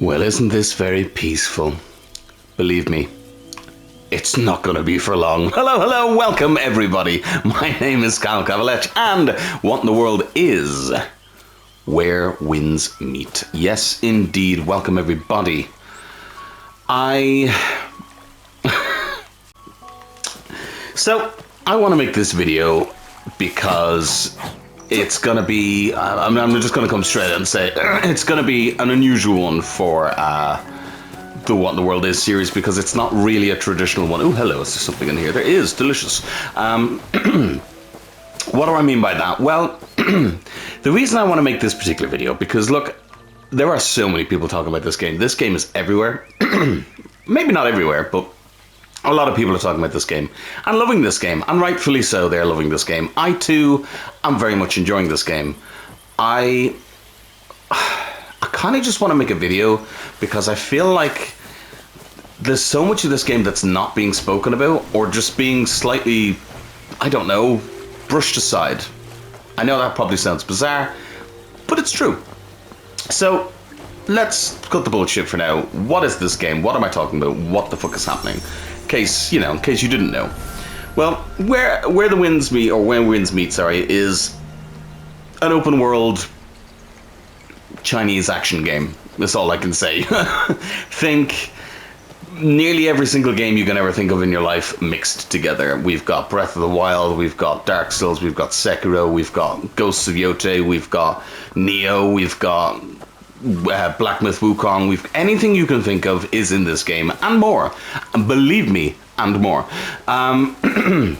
Well, isn't this very peaceful? Believe me, it's not going to be for long. Hello, welcome everybody. My name is Kavalech, and what in the world is Where Winds Meet. Yes, indeed, welcome everybody. So, I want to make this video because it's going to be, I'm just going to come straight out and say, it's going to be an unusual one for the What in the World Is series, because it's not really a traditional one. Oh, hello, is there something in here? There is, delicious. What do I mean by that? Well, the reason I want to make this particular video, because look, there are so many people talking about this game. This game is everywhere. Maybe not everywhere, but a lot of people are talking about this game and loving this game, and rightfully so. They're loving this game. I too am very much enjoying this game. I kind of just want to make a video because I feel like there's so much of this game that's not being spoken about, or just being slightly, I don't know, brushed aside. I know that probably sounds bizarre, but it's true. So let's cut the bullshit for now. What is this game? What am I talking about? What the fuck is happening? In case you didn't know. Well, where the winds meet, or Where Winds Meet, sorry, is an open world Chinese action game. That's all I can say. Think nearly every single game you can ever think of in your life mixed together. We've got Breath of the Wild, we've got Dark Souls, we've got Sekiro, we've got Ghosts of Yotei, we've got Neo, we've got Black Myth Wukong. Anything you can think of is in this game, and more. And believe me, and more. Let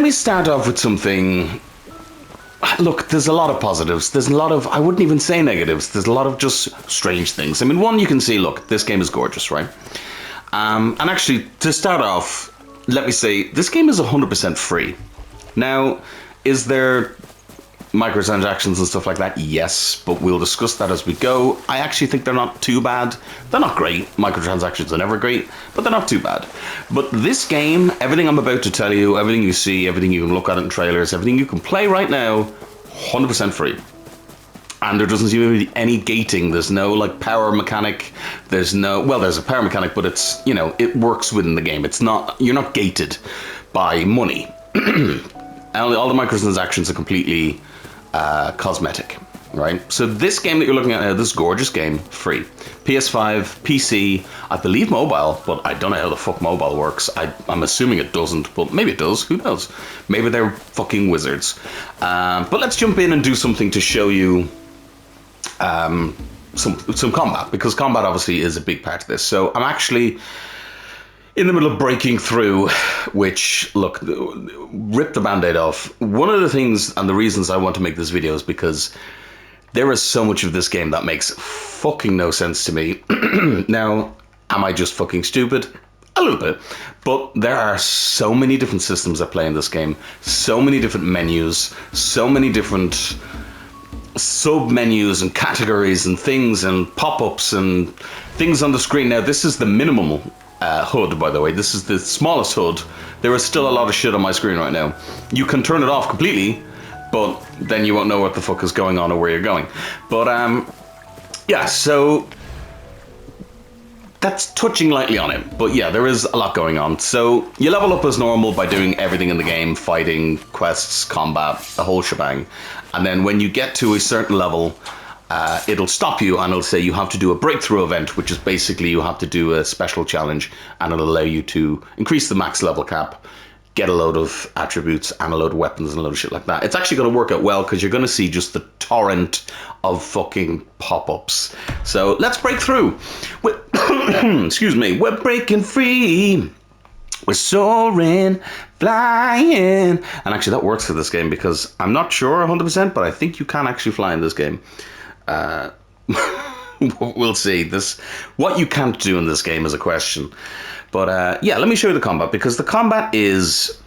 me start off with something. Look, there's a lot of positives. There's a lot of, I wouldn't even say negatives. There's a lot of just strange things. I mean, one, you can see, look, this game is gorgeous, right? And actually, to start off, let me say, this game is 100% free. Now, is there microtransactions and stuff like that? Yes, but we'll discuss that as we go. I actually think they're not too bad. They're not great. Microtransactions are never great, but they're not too bad. But this game, everything I'm about to tell you, everything you see, everything you can look at in trailers, everything you can play right now, 100% free. And there doesn't seem to be any gating. There's no like power mechanic. There's no, well, there's a power mechanic, but it's, you know, it works within the game. It's not, you're not gated by money. All the microtransactions are completely cosmetic, right? So this game that you're looking at now, this gorgeous game, free. PS5, PC, I believe mobile, but I don't know how the fuck mobile works. I'm assuming it doesn't, but maybe it does, who knows? Maybe they're fucking wizards. But let's jump in and do something to show you some combat, because combat obviously is a big part of this. So I'm actually in the middle of breaking through, which, look, rip the band-aid off. One of the things and the reasons I want to make this video is because there is so much of this game that makes fucking no sense to me. Now, am I just fucking stupid? A little bit. But there are so many different systems at play in this game, so many different menus, so many different sub-menus and categories and things and pop-ups and things on the screen. Now, this is the minimum HUD, by the way. This is the smallest HUD. There is still a lot of shit on my screen right now. You can turn it off completely, but then you won't know what the fuck is going on or where you're going. But yeah, so that's touching lightly on it. But yeah, there is a lot going on. So you level up as normal by doing everything in the game: fighting, quests, combat, the whole shebang. And then when you get to a certain level, it'll stop you and it'll say you have to do a breakthrough event, which is basically you have to do a special challenge, and it'll allow you to increase the max level cap, get a load of attributes and a load of weapons and a load of shit like that. It's actually going to work out well because you're going to see just the torrent of fucking pop-ups. So let's break through. Excuse me. We're breaking free. We're soaring, flying. And actually that works for this game because I'm not sure 100%, but I think you can actually fly in this game. We'll see. What you can't do in this game is a question. But yeah, let me show you the combat, because the combat is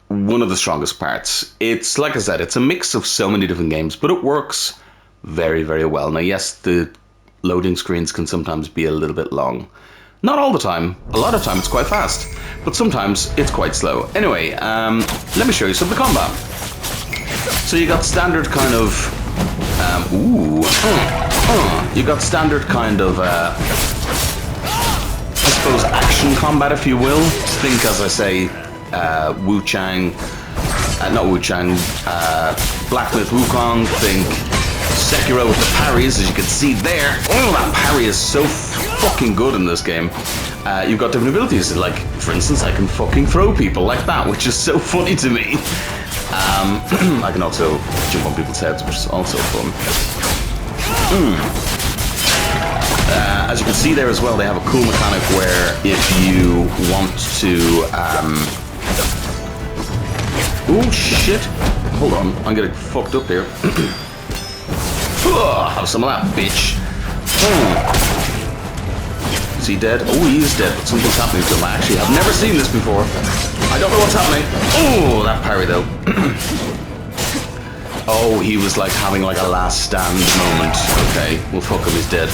one of the strongest parts. It's, like I said, it's a mix of so many different games, but it works very, very well. Now, yes, the loading screens can sometimes be a little bit long. Not all the time. A lot of time it's quite fast, but sometimes it's quite slow. Anyway, let me show you some of the combat. So you got standard kind of You got standard kind of, I suppose, action combat, if you will. Think, as I say, Wuchang, not Wuchang, Black Myth Wukong. Think Sekiro with the parries, as you can see there. Oh, that parry is so fucking good in this game. You've got different abilities, like, for instance, I can fucking throw people like that, which is so funny to me. I can also jump on people's heads, which is also fun. As you can see there as well, they have a cool mechanic where if you want to... oh, shit. Hold on, I'm getting fucked up here. Have some of that, bitch. Is he dead? Oh, he is dead, but something's happening to him. I actually have never seen this before. I don't know what's happening. Oh, that parry, though. Oh, he was like having like a last stand moment. Okay, well, fuck him, he's dead.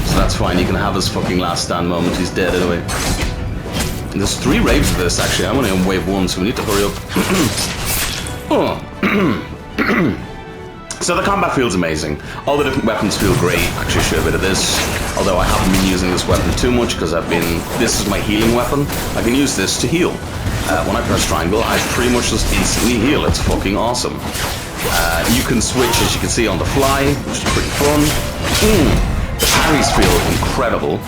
So that's fine, he can have his fucking last stand moment. He's dead anyway. And there's 3 waves of this, actually. I'm only on wave 1, so we need to hurry up. Oh. So the combat feels amazing. All the different weapons feel great. Actually, show a bit of this. Although I haven't been using this weapon too much because this is my healing weapon. I can use this to heal. When I press triangle, I pretty much just instantly heal. It's fucking awesome. You can switch, as you can see, on the fly, which is pretty fun. The parries feel incredible.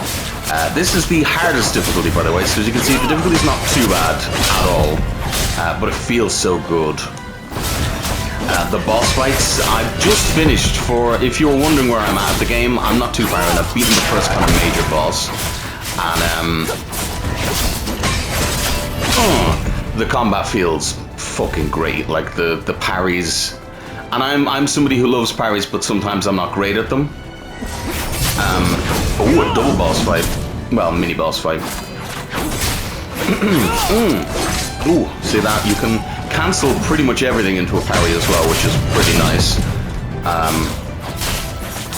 This is the hardest difficulty, by the way. So as you can see, the difficulty is not too bad at all. But it feels so good. The boss fights, I've just finished for, if you're wondering where I'm at the game, I'm not too far in. I've beaten the first kind of major boss. And, the combat feels fucking great. Like, the parries. And I'm somebody who loves parries, but sometimes I'm not great at them. Oh, a double boss fight. Well, mini boss fight. Ooh, see that? You can cancel pretty much everything into a parry as well, which is pretty nice.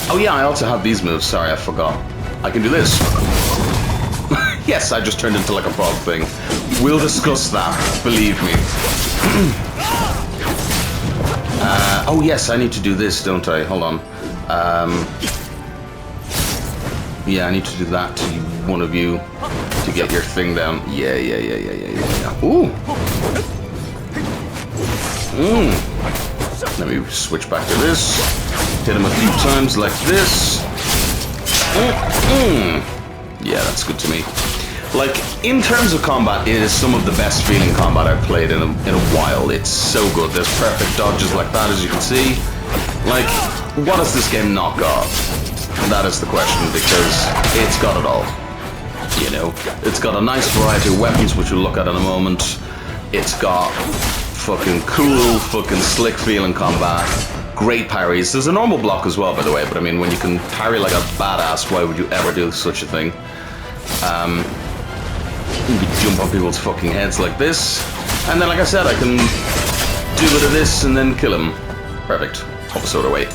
Oh yeah, I also have these moves. Sorry, I forgot. I can do this. Yes, I just turned into like a frog thing. We'll discuss that, believe me. Oh yes, I need to do this, don't I? Hold on. Yeah, I need to do that to one of you to get your thing down. Yeah. Ooh. Let me switch back to this. Hit him a few times like this. Yeah, that's good to me. Like, in terms of combat, it is some of the best feeling combat I've played in a while. It's so good. There's perfect dodges like that, as you can see. Like, what has this game not got? That is the question, because it's got it all. You know, it's got a nice variety of weapons, which we'll look at in a moment. It's got fucking cool, fucking slick feeling combat. Great parries. There's a normal block as well, by the way, but I mean, when you can parry like a badass, why would you ever do such a thing? You can jump on people's fucking heads like this. And then, like I said, I can do a bit of this and then kill him. Perfect. Opposite away.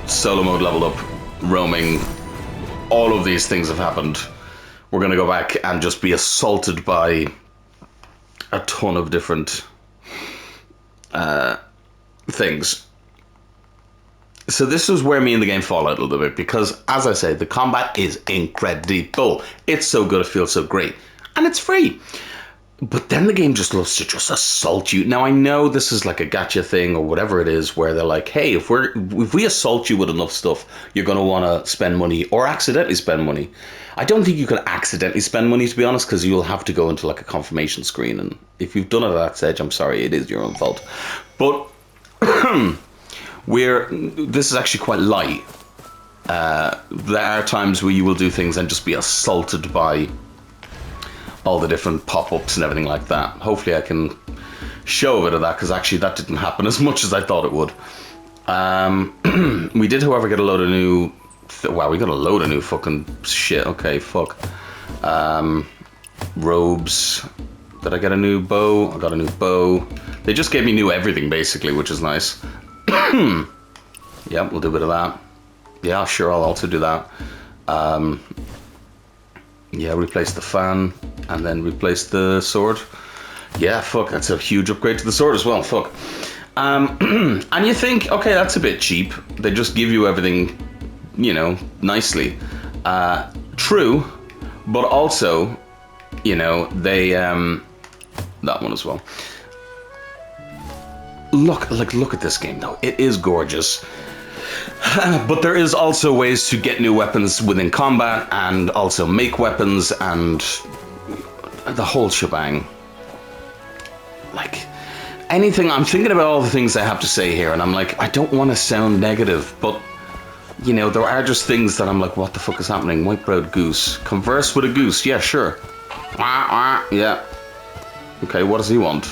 Solo mode leveled up. Roaming. All of these things have happened. We're going to go back and just be assaulted by a ton of different things. So this is where me and the game fall out a little bit, because, as I say, the combat is incredible. It's so good, it feels so great. And it's free. But then the game just loves to just assault you. Now, I know this is like a gacha thing or whatever it is, where they're like, hey, if we assault you with enough stuff, you're going to want to spend money or accidentally spend money. I don't think you can accidentally spend money, to be honest, because you'll have to go into like a confirmation screen. And if you've done it at that stage, I'm sorry, it is your own fault. But this is actually quite light. There are times where you will do things and just be assaulted by all the different pop-ups and everything like that. Hopefully I can show a bit of that, because actually that didn't happen as much as I thought it would. We did, however, get a load of new... Wow, we got a load of new fucking shit. Okay, fuck. Robes. Did I get a new bow? I got a new bow. They just gave me new everything, basically, which is nice. Yeah, we'll do a bit of that. Yeah, sure, I'll also do that. Yeah, replace the fan, and then replace the sword. Yeah, fuck, that's a huge upgrade to the sword as well, fuck. And you think, okay, that's a bit cheap. They just give you everything, you know, nicely. True, but also, you know, they that one as well. Look at this game though. It is gorgeous. But there is also ways to get new weapons within combat and also make weapons and the whole shebang. Like anything, I'm thinking about all the things I have to say here and I'm like, I don't want to sound negative, but you know, there are just things that I'm like, what the fuck is happening? White-browed goose. Converse with a goose. Yeah, sure. Yeah. Okay, what does he want?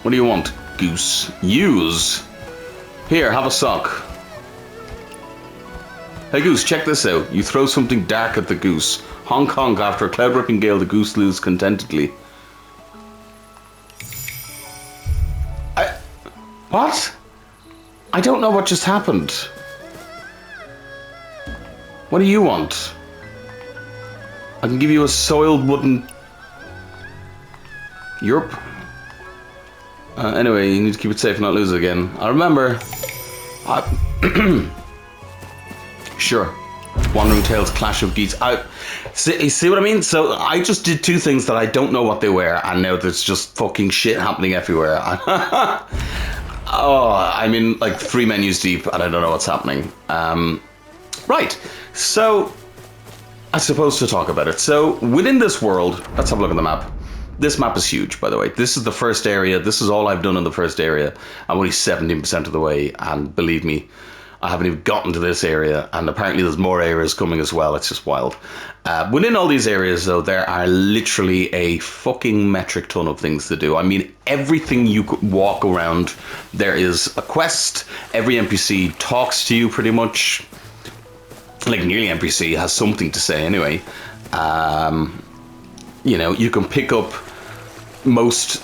What do you want, goose? Use. Here, have a sock. Hey goose, check this out. You throw something dark at the goose. Honk honk, after a cloud-ripping gale, the goose lives contentedly. What? I don't know what just happened. What do you want? I can give you a soiled wooden... Europe? Anyway, you need to keep it safe and not lose it again. I remember. Sure. Wandering Tales, Clash of Geese. See what I mean? So I just did two things that I don't know what they were, and now there's just fucking shit happening everywhere. Oh, I'm in like 3 menus deep, and I don't know what's happening. Right. So I suppose to talk about it. So within this world, let's have a look at the map. This map is huge, by the way. This is the first area. This is all I've done in the first area. I'm only 17% of the way, and believe me, I haven't even gotten to this area, and apparently there's more areas coming as well. It's just wild. Within all these areas, though, there are literally a fucking metric ton of things to do. I mean, everything you could walk around, there is a quest. Every NPC talks to you pretty much. Like, nearly NPC has something to say anyway. You know, you can pick up most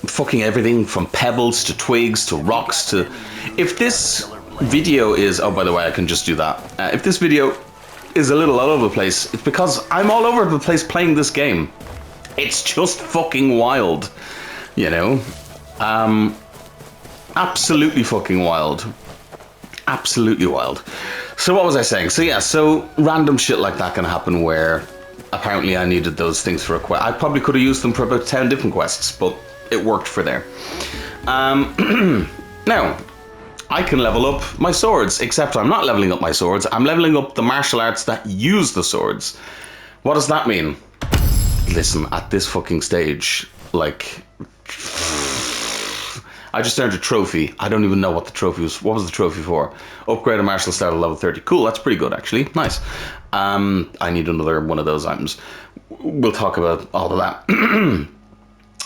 fucking everything from pebbles to twigs to rocks to... If this video is... Oh, by the way, I can just do that. If this video is a little all over the place, it's because I'm all over the place playing this game. It's just fucking wild, you know? Absolutely fucking wild. Absolutely wild. So what was I saying? So yeah, so random shit like that can happen where apparently I needed those things for a quest. I probably could have used them for about 10 different quests, but it worked for there. Now, I can level up my swords, except I'm not leveling up my swords. I'm leveling up the martial arts that use the swords. What does that mean? Listen, at this fucking stage, like... I just earned a trophy. I don't even know what the trophy was. What was the trophy for? Upgrade a martial style at level 30. Cool, that's pretty good actually. Nice. I need another one of those items. We'll talk about all of that.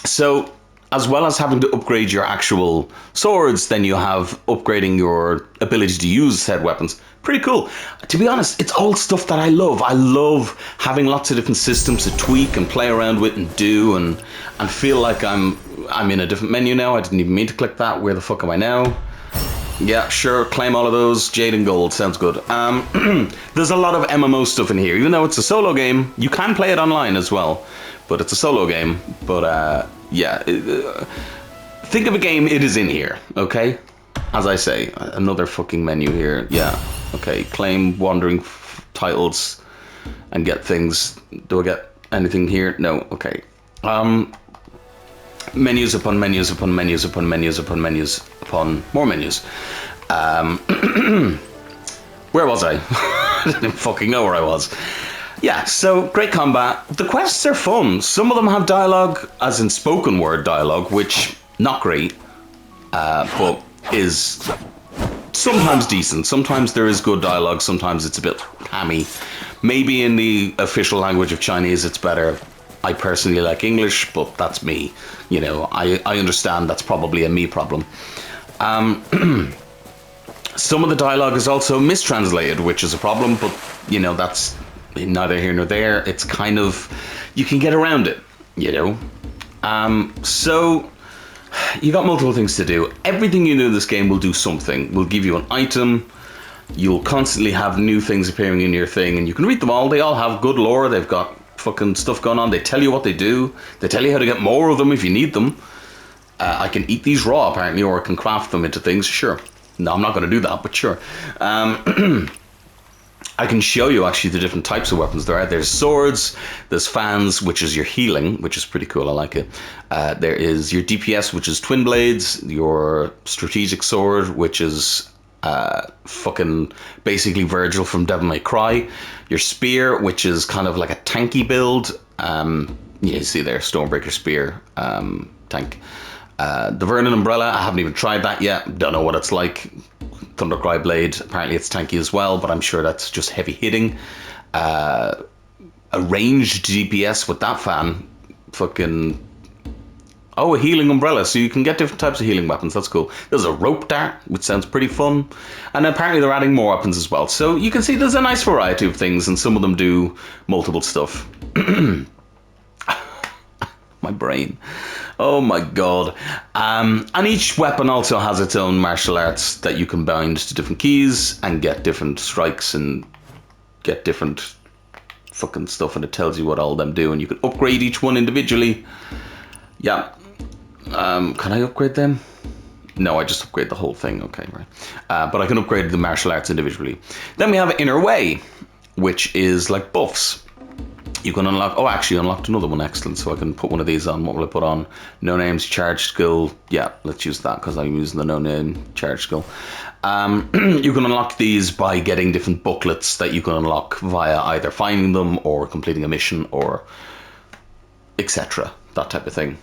So, as well as having to upgrade your actual swords, then you have upgrading your ability to use said weapons. Pretty cool. To be honest, it's all stuff that I love. I love having lots of different systems to tweak and play around with and do and feel like I'm in a different menu now. I didn't even mean to click that. Where the fuck am I now? Yeah, sure, claim all of those. Jade and gold, sounds good. There's a lot of MMO stuff in here. Even though it's a solo game, you can play it online as well. But it's a solo game. But yeah, think of a game, it is in here, okay? As I say, another fucking menu here. Yeah, okay, claim wandering titles and get things. Do I get anything here? No, okay. Menus upon menus upon menus upon menus upon menus upon more menus. Where was I? I didn't fucking know where I was. Yeah, so great combat. The quests are fun. Some of them have dialogue, as in spoken word dialogue, which not great, but is sometimes decent. Sometimes there is good dialogue. Sometimes it's a bit hammy. Maybe in the official language of Chinese it's better. I personally like English, but that's me. You know, I understand that's probably a me problem. Some of the dialogue is also mistranslated, which is a problem, but, you know, that's neither here nor there. It's kind of, you can get around it, you know. So, you got multiple things to do. Everything you do in this game will do something. Will give you an item. You'll constantly have new things appearing in your thing, and you can read them all. They all have good lore. They've got fucking stuff going on. They tell you what they do. They tell you how to get more of them if you need them. I can eat these raw, apparently, or I can craft them into things. Sure. No, I'm not going to do that, but sure. I can show you actually the different types of weapons there are. There's swords, there's fans, which is your healing, which is pretty cool. I like it. There is your DPS, which is twin blades, your strategic sword, which is fucking basically Virgil from Devil May Cry, your spear, which is kind of like a tanky build. You see there, Stormbreaker spear, tank. The Vernon umbrella, I haven't even tried that yet. Don't know what it's like. Thundercry blade, apparently it's tanky as well, but I'm sure that's just heavy hitting. A ranged DPS with that fan, fucking... Oh, a healing umbrella, so you can get different types of healing weapons. That's cool. There's a rope dart, which sounds pretty fun. And apparently they're adding more weapons as well. So you can see there's a nice variety of things, and some of them do multiple stuff. My brain. Oh my god. And each weapon also has its own martial arts that you can bind to different keys and get different strikes and get different fucking stuff, and it tells you what all of them do, and you can upgrade each one individually. Yeah. Can I upgrade them? No, I just upgrade the whole thing. Okay, right. But I can upgrade the martial arts individually. Then we have Inner Way, which is like buffs. You can unlock... Oh, actually, unlocked another one. Excellent. So I can put one of these on. What will I put on? No names, charge skill. Yeah, let's use that because I'm using the no name charge skill. You can unlock these by getting different booklets that you can unlock via either finding them or completing a mission or etc. That type of thing.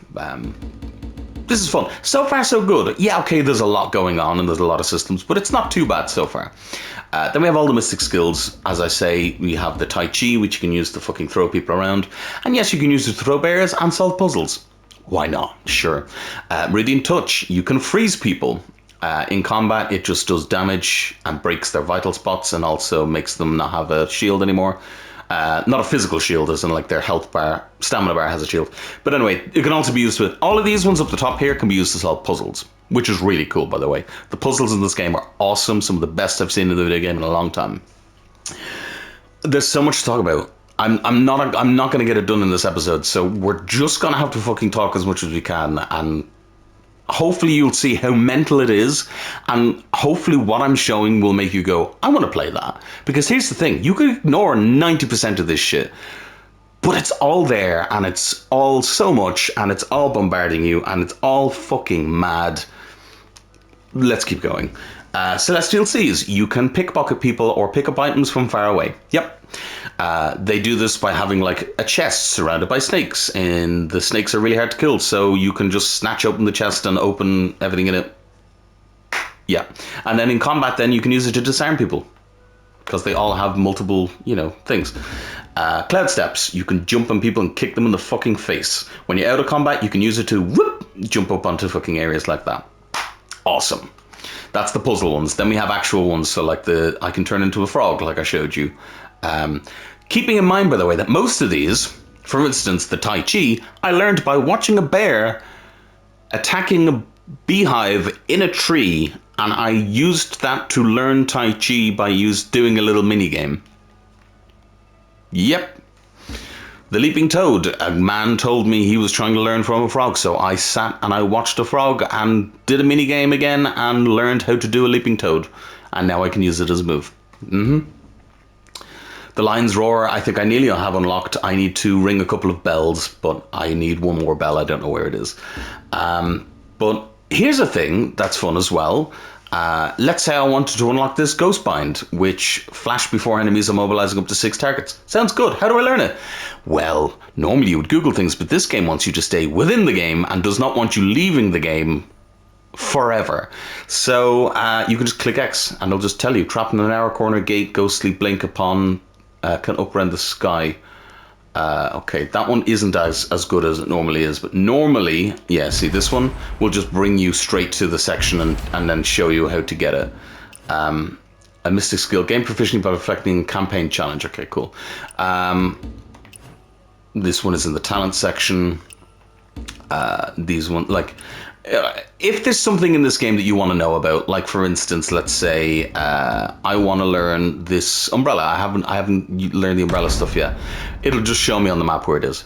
This is fun. So far, so good. Yeah, okay, there's a lot going on and there's a lot of systems, but it's not too bad so far. Then we have all the mystic skills. As I say, we have the Tai Chi, which you can use to fucking throw people around. And yes, you can use it to throw bears and solve puzzles. Why not? Sure. Radiant Touch, you can freeze people. In combat, it just does damage and breaks their vital spots and also makes them not have a shield anymore. Not a physical shield, as in like their health bar, stamina bar has a shield. But anyway, it can also be used with... All of these ones up the top here can be used to solve puzzles, which is really cool, by the way. The puzzles in this game are awesome. Some of the best I've seen in the video game in a long time. There's so much to talk about. I'm not going to get it done in this episode, so we're just going to have to fucking talk as much as we can, and hopefully you'll see how mental it is, and hopefully what I'm showing will make you go, I want to play that. Because here's the thing, you can ignore 90% of this shit, but it's all there, and it's all so much, and it's all bombarding you, and it's all fucking mad. Let's keep going. Celestial Seas, you can pickpocket people or pick up items from far away. Yep. They do this by having like a chest surrounded by snakes, and the snakes are really hard to kill, so you can just snatch open the chest and open everything in it. Yeah. And then in combat then you can use it to disarm people, because they all have multiple, you know, things. Cloud Steps, you can jump on people and kick them in the fucking face. When you're out of combat, you can use it to whoop, jump up onto fucking areas like that. Awesome. That's the puzzle ones. Then we have actual ones, so like I can turn into a frog, like I showed you. Keeping in mind, by the way, that most of these, for instance, the Tai Chi, I learned by watching a bear attacking a beehive in a tree, and I used that to learn Tai Chi by doing a little mini game. Yep. The Leaping Toad, a man told me he was trying to learn from a frog, so I sat and I watched a frog and did a mini game again and learned how to do a Leaping Toad, and now I can use it as a move. The Lion's Roar, I think I nearly have unlocked. I need to ring a couple of bells, but I need one more bell. I don't know where it is. But here's a thing that's fun as well. Let's say I wanted to unlock this Ghostbind, which flash before enemies are mobilizing up to 6 targets. Sounds good. How do I learn it? Well, normally you would Google things, but this game wants you to stay within the game and does not want you leaving the game forever. So you can just click X and it'll just tell you, trapped in an hour corner gate, ghostly blink upon, can uprend the sky. Okay, that one isn't as good as it normally is, but normally, yeah, see, this one will just bring you straight to the section and then show you how to get it. A mystic skill, gain proficiency by reflecting campaign challenge. Okay, cool. This one is in the talent section. These one, like, if there's something in this game that you want to know about, like for instance, let's say I want to learn this umbrella. I haven't learned the umbrella stuff yet. It'll just show me on the map where it is.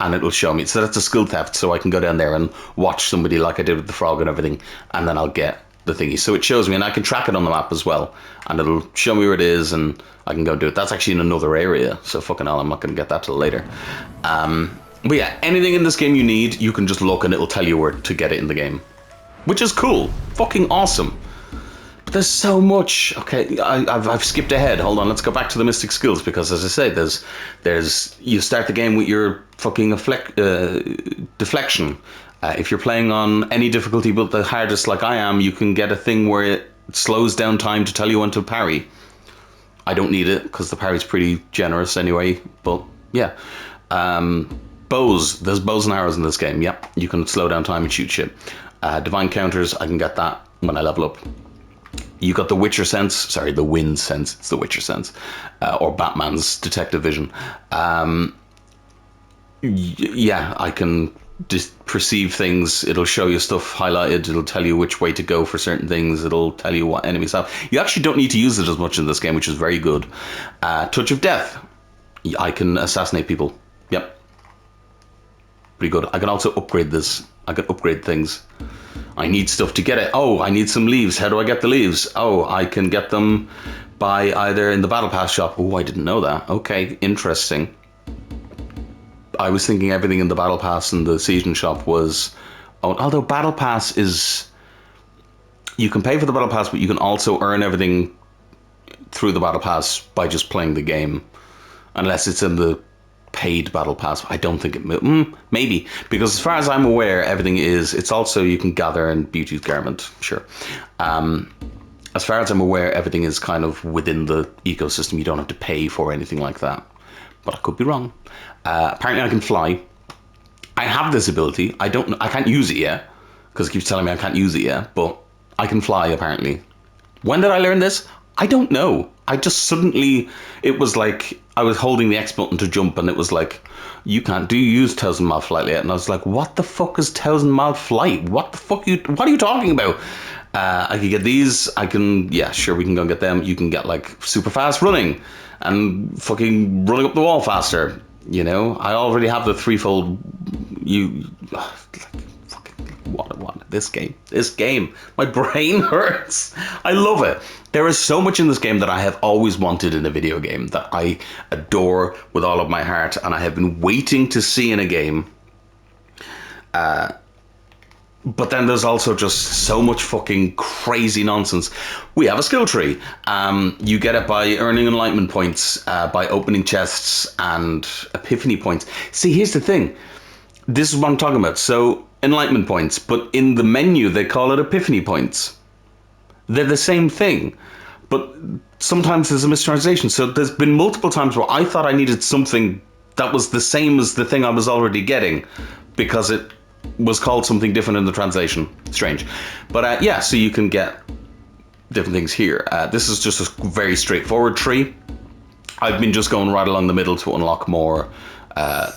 and it'll show me. So that's a skill theft, so I can go down there and watch somebody like I did with the frog and everything, and then I'll get the thingy. So it shows me, and I can track it on the map as well, and it'll show me where it is, and I can go do it. That's actually in another area, so fucking hell, I'm not going to get that till later. But yeah, anything in this game you need, you can just look and it'll tell you where to get it in the game, which is cool. Fucking awesome. But there's so much. Okay, I've skipped ahead. Hold on, let's go back to the mystic skills, because as I say, there's you start the game with your fucking deflection. If you're playing on any difficulty but the hardest like I am, you can get a thing where it slows down time to tell you when to parry. I don't need it because the parry's pretty generous anyway, but yeah. Bows, there's bows and arrows in this game. Yep, you can slow down time and shoot shit. Divine counters, I can get that when I level up. You got the Witcher sense, sorry, the wind sense, it's the Witcher sense, or Batman's detective vision. Yeah, I can just perceive things. It'll show you stuff highlighted. It'll tell you which way to go for certain things. It'll tell you what enemies have. You actually don't need to use it as much in this game, which is very good. Touch of death, I can assassinate people. Yep. Pretty good. I can also upgrade this. I can upgrade things. I need stuff to get it. Oh, I need some leaves. How do I get the leaves? Oh, I can get them by either in the Battle Pass shop. Oh, I didn't know that. Okay, interesting. I was thinking everything in the Battle Pass and the Season shop was... Oh, although Battle Pass is... You can pay for the Battle Pass, but you can also earn everything through the Battle Pass by just playing the game. Unless it's in the paid Battle Pass. I don't think it... maybe. Because as far as I'm aware, everything is... It's also you can gather in Beauty's Garment. Sure. As far as I'm aware, everything is kind of within the ecosystem. You don't have to pay for anything like that. But I could be wrong. Apparently I can fly. I have this ability. I can't use it yet, because it keeps telling me I can't use it yet, but I can fly apparently. When did I learn this? I don't know. I just suddenly, it was like, I was holding the X button to jump, and it was like, you can't use 1,000 mile flight yet. And I was like, what the fuck is 1,000 mile flight? What are you talking about? I can get these. I can, yeah, sure, we can go and get them. You can get like super fast running and fucking running up the wall faster. You know, I already have the threefold. What? This game. My brain hurts. I love it. There is so much in this game that I have always wanted in a video game that I adore with all of my heart, and I have been waiting to see in a game. But then there's also just so much fucking crazy nonsense. We have a skill tree. You get it by earning enlightenment points, by opening chests and epiphany points. See, here's the thing. This is what I'm talking about. So, enlightenment points, but in the menu they call it epiphany points. They're the same thing, but sometimes there's a mistranslation. So there's been multiple times where I thought I needed something that was the same as the thing I was already getting, because it was called something different in the translation. Strange. But yeah, so you can get different things here. This is just a very straightforward tree. I've been just going right along the middle to unlock more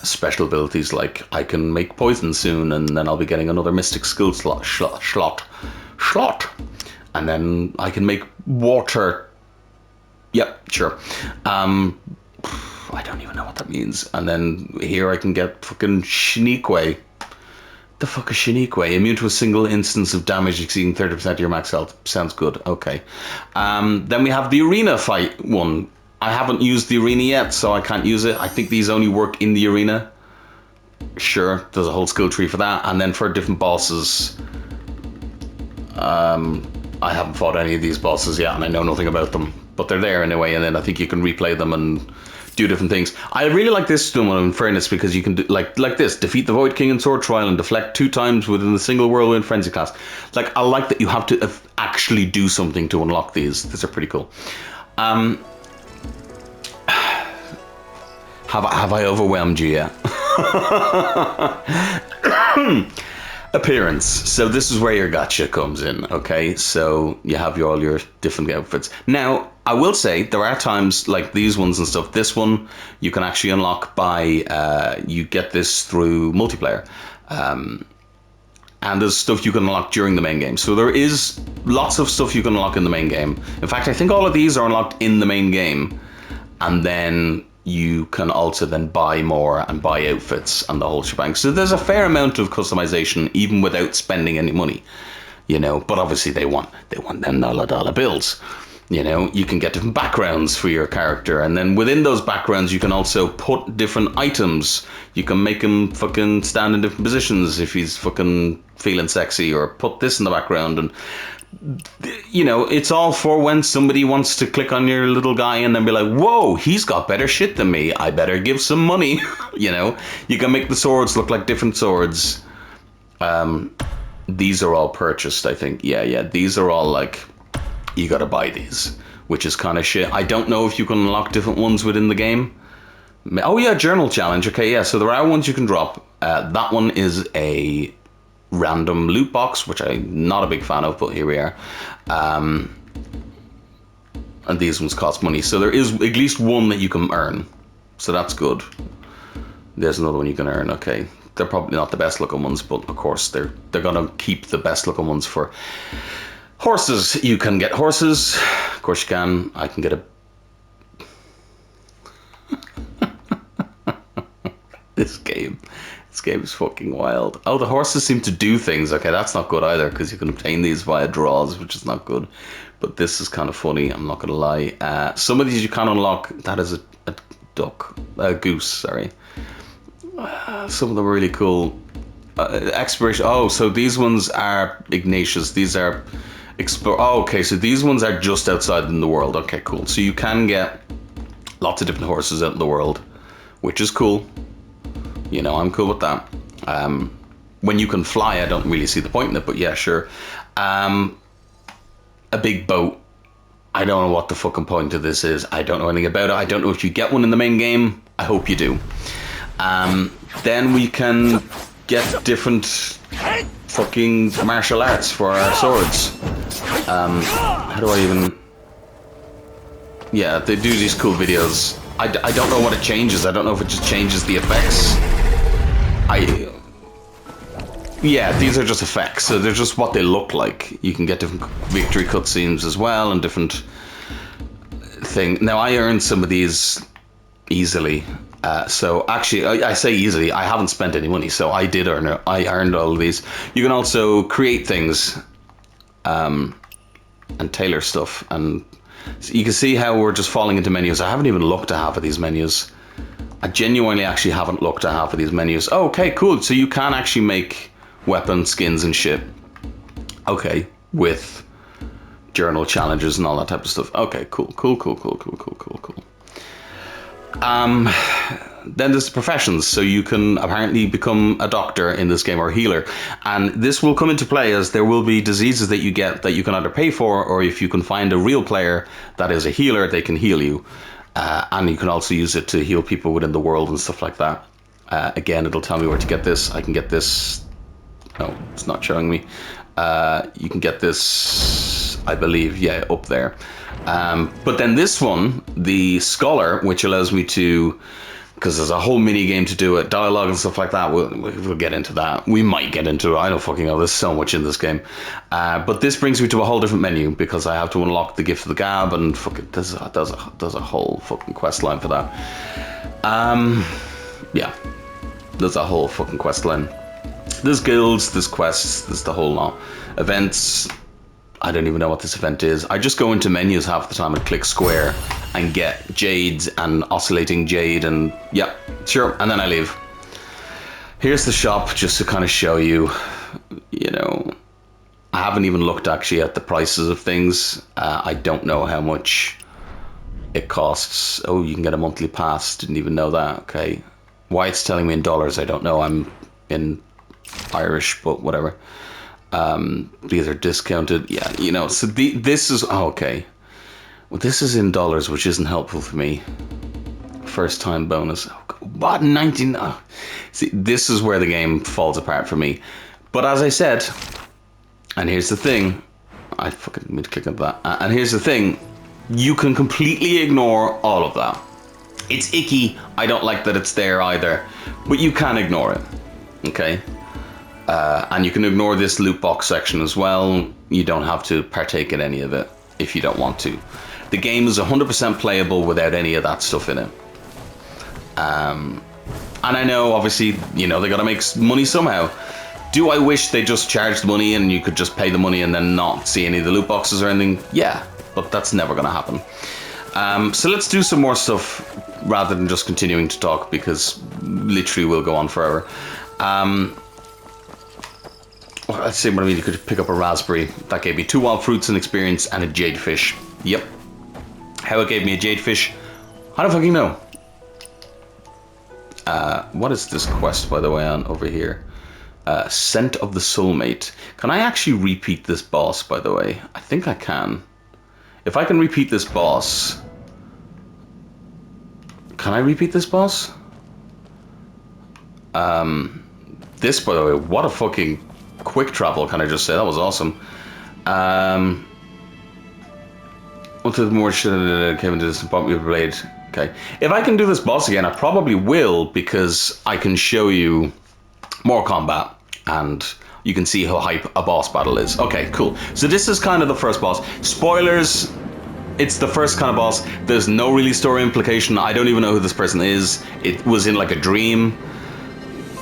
special abilities, like I can make poison soon, and then I'll be getting another mystic skill slot. And then I can make water. Yep, sure. I don't even know what that means. And then here I can get fucking Shinique. The fuck is Shinique? Immune to a single instance of damage exceeding 30% of your max health. Sounds good. Okay. Then we have the arena fight one. I haven't used the arena yet, so I can't use it. I think these only work in the arena. Sure, there's a whole skill tree for that. And then for different bosses, I haven't fought any of these bosses yet, and I know nothing about them. But they're there anyway, and then I think you can replay them and do different things. I really like this one, in fairness, because you can do like this: defeat the Void King in Sword Trial and deflect 2 times within the single Whirlwind Frenzy class. Like, I like that you have to actually do something to unlock these. These are pretty cool. Have I overwhelmed you yet? Appearance. So this is where your gacha comes in, okay? So you have all your different outfits. Now, I will say, there are times like these ones and stuff. This one, you can actually unlock by, you get this through multiplayer. And there's stuff you can unlock during the main game. So there is lots of stuff you can unlock in the main game. In fact, I think all of these are unlocked in the main game. And then you can also then buy more and buy outfits and the whole shebang. So there's a fair amount of customization even without spending any money, you know. But obviously they want them dollar bills. You know, you can get different backgrounds for your character, and then within those backgrounds you can also put different items. You can make him fucking stand in different positions if he's fucking feeling sexy, or put this in the background. And you know, it's all for when somebody wants to click on your little guy and then be like, whoa, he's got better shit than me, I better give some money. You know, you can make the swords look like different swords. These are all purchased, I think. Yeah, these are all like, you gotta buy these, which is kind of shit. I don't know if you can unlock different ones within the game. Oh yeah, journal challenge. Okay, yeah, so there are ones you can drop. That one is a random loot box, which I'm not a big fan of, but here we are. And these ones cost money, so there is at least one that you can earn, so that's good. There's another one you can earn. Okay, they're probably not the best looking ones, but of course they're gonna keep the best looking ones for horses. You can get horses, of course you can. I can get a this game is fucking wild. Oh, the horses seem to do things. Okay, that's not good either, because you can obtain these via draws, which is not good. But this is kind of funny, I'm not gonna lie. Some of these you can unlock. That is a duck, a goose, sorry. Some of them are really cool. Exploration. Oh, so these ones are Ignatius. These are explore. Oh, okay, so these ones are just outside in the world. Okay, cool. So you can get lots of different horses out in the world, which is cool. You know, I'm cool with that. When you can fly, I don't really see the point in it, but yeah, sure. A big boat. I don't know what the fucking point of this is. I don't know anything about it. I don't know if you get one in the main game. I hope you do. Then we can get different fucking martial arts for our swords. How do I even... Yeah, they do these cool videos. I don't know what it changes. I don't know if it just changes the effects. Yeah, these are just effects, so they're just what they look like. You can get different victory cutscenes as well, and different thing. Now, I earned some of these easily. So actually, I say easily, I haven't spent any money, so I did earn it. I earned all of these. You can also create things and tailor stuff, and so you can see how we're just falling into menus. I haven't even looked at half of these menus. I genuinely actually haven't looked at half of these menus. Oh, okay, cool. So you can actually make weapon skins and shit. Okay, with journal challenges and all that type of stuff. Okay, cool. Then there's the professions. So you can apparently become a doctor in this game, or a healer. And this will come into play as there will be diseases that you get that you can either pay for, or if you can find a real player that is a healer, they can heal you. And you can also use it to heal people within the world and stuff like that. Again, it'll tell me where to get this. I can get this. No, it's not showing me. You can get this, I believe, yeah, up there. But then this one, the Scholar, which allows me to, because there's a whole mini game to do it, dialogue and stuff like that. We'll get into that. We might get into it. I don't fucking know. There's so much in this game. But this brings me to a whole different menu, because I have to unlock the Gift of the Gab, and fucking there's a whole fucking quest line for that. Yeah, there's a whole fucking quest line. There's guilds, there's quests, there's the whole lot. Events, I don't even know what this event is. I just go into menus half the time and click square and get jades and oscillating jade, and yeah, sure, and then I leave. Here's the shop, just to kind of show you, you know, I haven't even looked actually at the prices of things. I don't know how much it costs. Oh, you can get a monthly pass, didn't even know that. Okay, why it's telling me in dollars, I don't know. I'm in Irish, but whatever. These are discounted. Yeah, you know, so this is, oh, okay. Well, this is in dollars, which isn't helpful for me. First time bonus. What, 19? Oh. See, this is where the game falls apart for me. But as I said, and here's the thing, I fucking need to click on that. And here's the thing, you can completely ignore all of that. It's icky. I don't like that it's there either, but you can ignore it. Okay. And you can ignore this loot box section as well. You don't have to partake in any of it if you don't want to. The game is 100% playable without any of that stuff in it. And I know, obviously, you know, they got to make money somehow. Do I wish they just charged money and you could just pay the money and then not see any of the loot boxes or anything? Yeah, but that's never going to happen. So let's do some more stuff rather than just continuing to talk, because literally we'll go on forever. Let's see what I mean. You could pick up a raspberry. That gave me 2 wild fruits and experience and a jadefish. Yep. How it gave me a jadefish, I don't fucking know. What is this quest, by the way, on over here? Scent of the Soulmate. Can I actually repeat this boss, by the way? I think I can. If I can repeat this boss... Can I repeat this boss? This, by the way, what a fucking quick travel, can I just say? That was awesome. What the more shit came into this bump you played? Okay. If I can do this boss again, I probably will, because I can show you more combat and you can see how hype a boss battle is. Okay, cool. So this is kind of the first boss. Spoilers, it's the first kind of boss. There's no really story implication. I don't even know who this person is. It was in like a dream.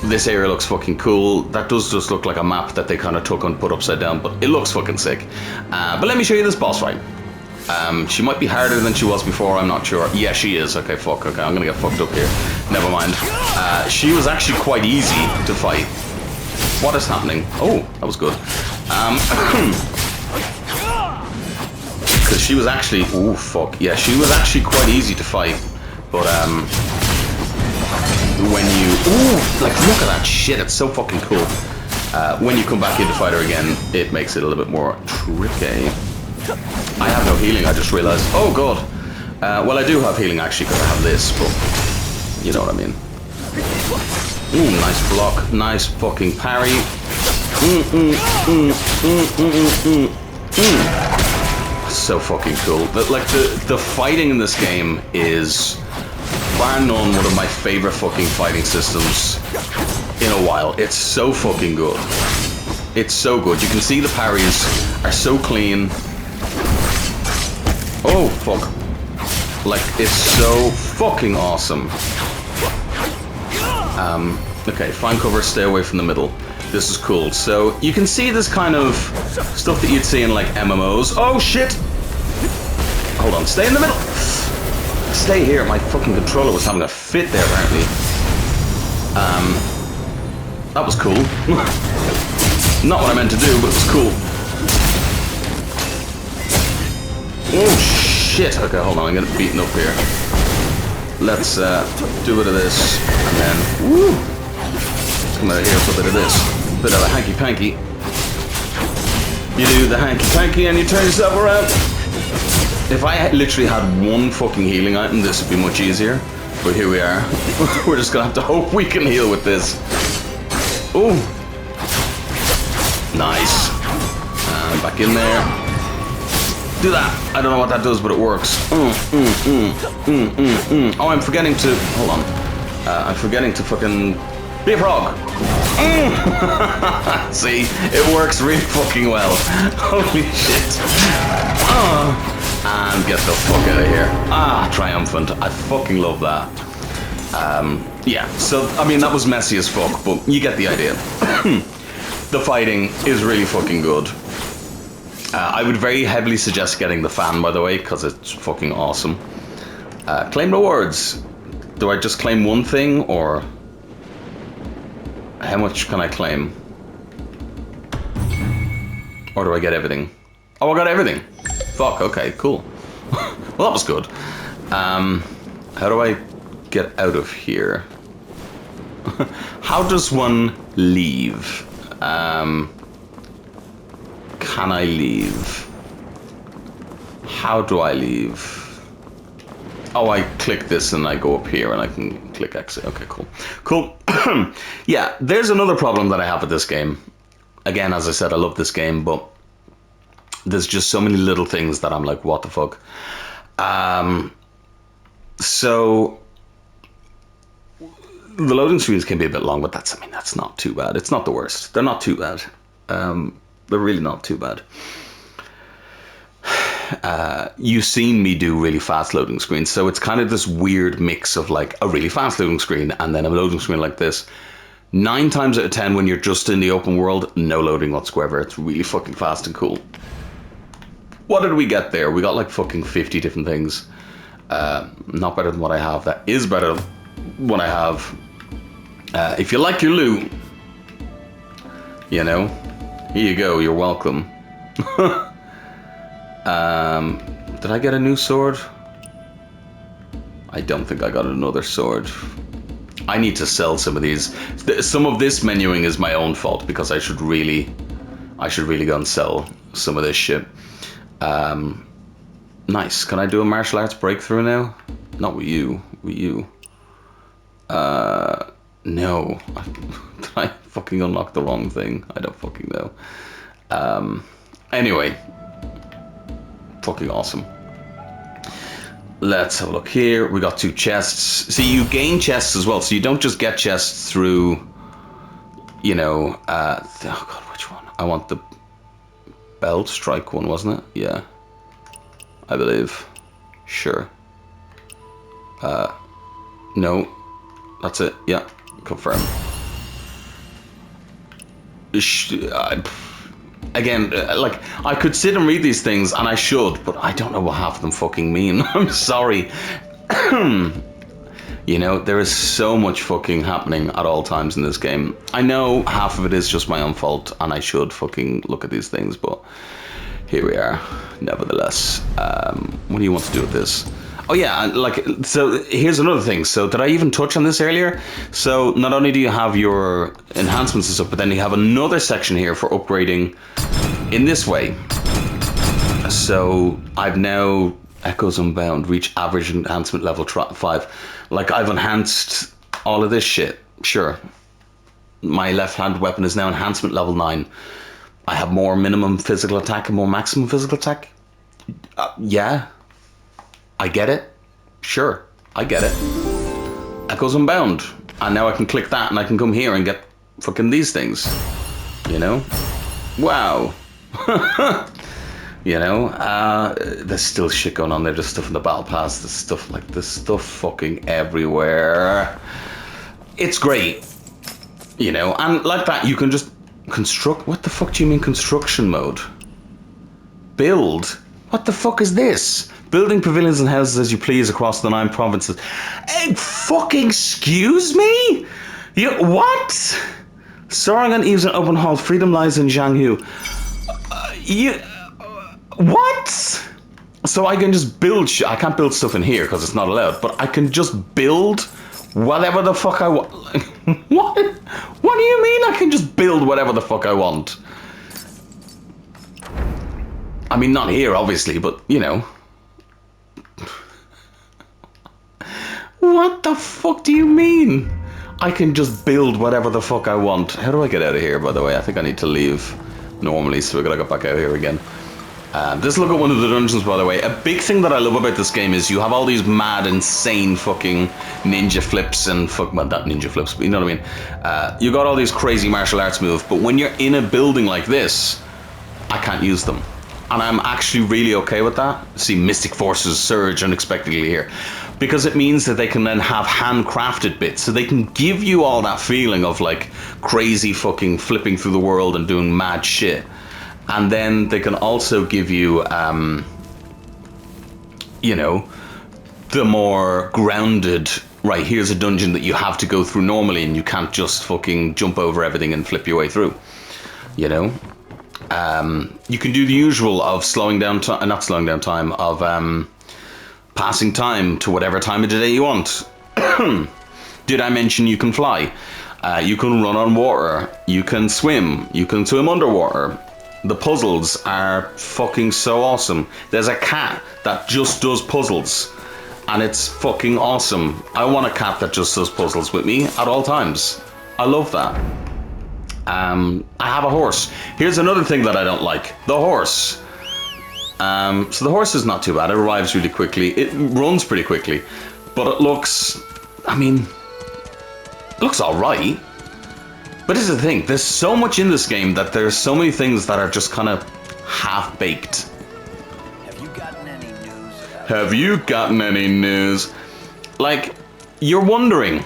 This area looks fucking cool. That does just look like a map that they kind of took and put upside down, but it looks fucking sick. But let me show you this boss fight. She might be harder than she was before, I'm not sure. Yeah, she is. Okay, fuck. Okay, I'm gonna get fucked up here. Never mind. She was actually quite easy to fight. What is happening? Oh, that was good. Because she was actually... Oh, fuck. Yeah, she was actually quite easy to fight. But, when you... Ooh, like, look at that shit. It's so fucking cool. When you come back in to fight her again, it makes it a little bit more tricky. I have no healing, I just realized. Oh, God. Well, I do have healing, actually, because I have this, but... You know what I mean. Ooh, nice block. Nice fucking parry. So fucking cool. Like, the fighting in this game is... bar none one of my favorite fucking fighting systems in a while. It's so fucking good. It's so good. You can see the parries are so clean. Oh, fuck. Like, it's so fucking awesome. Okay, find cover, stay away from the middle. This is cool. So, you can see this kind of stuff that you'd see in, like, MMOs. Oh, shit! Hold on, stay in the middle! Stay here. My fucking controller was having a fit there, apparently. That was cool. Not what I meant to do, but it was cool. Oh, shit. Okay, hold on. I'm getting beaten up here. Let's do a bit of this. And then, woo! Let's come out here for a bit of this. Bit of a hanky-panky. You do the hanky-panky and you turn yourself around. If I literally had one fucking healing item, this would be much easier. But here we are. We're just gonna have to hope we can heal with this. Ooh. Nice. And back in there. Do that. I don't know what that does, but it works. Oh, I'm forgetting to... Hold on. I'm forgetting to fucking... Be a frog. See? It works really fucking well. Holy shit. And get the fuck out of here. Ah, triumphant. I fucking love that. Yeah, so, I mean, that was messy as fuck, but you get the idea. The fighting is really fucking good. I would very heavily suggest getting the fan, by the way, because it's fucking awesome. Claim rewards. Do I just claim one thing, or... How much can I claim? Or do I get everything? Oh, I got everything. Fuck, okay, cool. Well, that was good. How do I get out of here? How does one leave? Can I leave? How do I leave? Oh, I click this and I go up here and I can click exit. Okay, cool. Cool. Yeah, there's another problem that I have with this game. Again, as I said, I love this game, but there's just so many little things that I'm like, what the fuck? So the loading screens can be a bit long, but that's not too bad. It's not the worst. They're not too bad. They're really not too bad. you've seen me do really fast loading screens. So it's kind of this weird mix of like a really fast loading screen and then a loading screen like this. 9 times out of 10 when you're just in the open world, no loading whatsoever. It's really fucking fast and cool. What did we get there? We got like fucking 50 different things. Not better than what I have. That is better than what I have. If you like your loot, you know, here you go, you're welcome. Did I get a new sword? I don't think I got another sword. I need to sell some of these. Some of this menuing is my own fault because I should really go and sell some of this shit. Nice. Can I do a martial arts breakthrough now? Not with you. With you. No. Did I fucking unlock the wrong thing? I don't fucking know. Anyway. Fucking awesome. Let's have a look here. We got 2 chests. See, you gain chests as well, so you don't just get chests through, you know, oh god, which one? I want the belt strike one, wasn't it? Yeah. I believe. Sure. No. That's it. Yeah. Confirm. Again, like, I could sit and read these things, and I should, but I don't know what half of them fucking mean. I'm sorry. You know, there is so much fucking happening at all times in this game. I know half of it is just my own fault, and I should fucking look at these things, but here we are, nevertheless. What do you want to do with this? Oh yeah, like, so here's another thing. So did I even touch on this earlier? So not only do you have your enhancements and stuff, but then you have another section here for upgrading in this way. So I've now Echoes Unbound, reach average enhancement level 5. Like, I've enhanced all of this shit. Sure. My left-handed weapon is now enhancement level 9. I have more minimum physical attack and more maximum physical attack. Yeah. I get it. Sure, I get it. Echoes Unbound. And now I can click that and I can come here and get fucking these things. You know? Wow. You know? There's still shit going on there. There's stuff in the battle pass. There's stuff fucking everywhere. It's great. You know? And like that, you can just construct. What the fuck do you mean construction mode? Build? What the fuck is this? Building pavilions and houses as you please across the 9 provinces. Hey, fucking excuse me? You what? Soaring on eaves and open hall, freedom lies in Jianghu. What? So I can just build I can't build stuff in here because it's not allowed, but I can just build whatever the fuck I want. What? What do you mean I can just build whatever the fuck I want? I mean, not here, obviously, but, you know. What the fuck do you mean? I can just build whatever the fuck I want. How do I get out of here, by the way? I think I need to leave normally, so we're gonna go back out here again. Let's look at one of the dungeons, by the way. A big thing that I love about this game is you have all these mad, insane fucking ninja flips and well, not ninja flips, but you know what I mean. You got all these crazy martial arts moves, but when you're in a building like this, I can't use them. And I'm actually really okay with that. See, Mystic Forces surge unexpectedly here. Because it means that they can then have handcrafted bits. So they can give you all that feeling of like crazy fucking flipping through the world and doing mad shit. And then they can also give you, you know, the more grounded, right, here's a dungeon that you have to go through normally and you can't just fucking jump over everything and flip your way through, you know? You can do the usual of slowing down time, not slowing down time, of passing time to whatever time of the day you want. Did I mention you can fly? You can run on water. You can swim. You can swim underwater. The puzzles are fucking so awesome. There's a cat that just does puzzles, and it's fucking awesome. I want a cat that just does puzzles with me at all times. I love that. I have a horse. Here's another thing that I don't like. The horse. So the horse is not too bad. It arrives really quickly. It runs pretty quickly. But it looks... I mean... It looks alright. But this is the thing. There's so much in this game that there's so many things that are just kind of half-baked. Have you gotten any news? Like, you're wondering,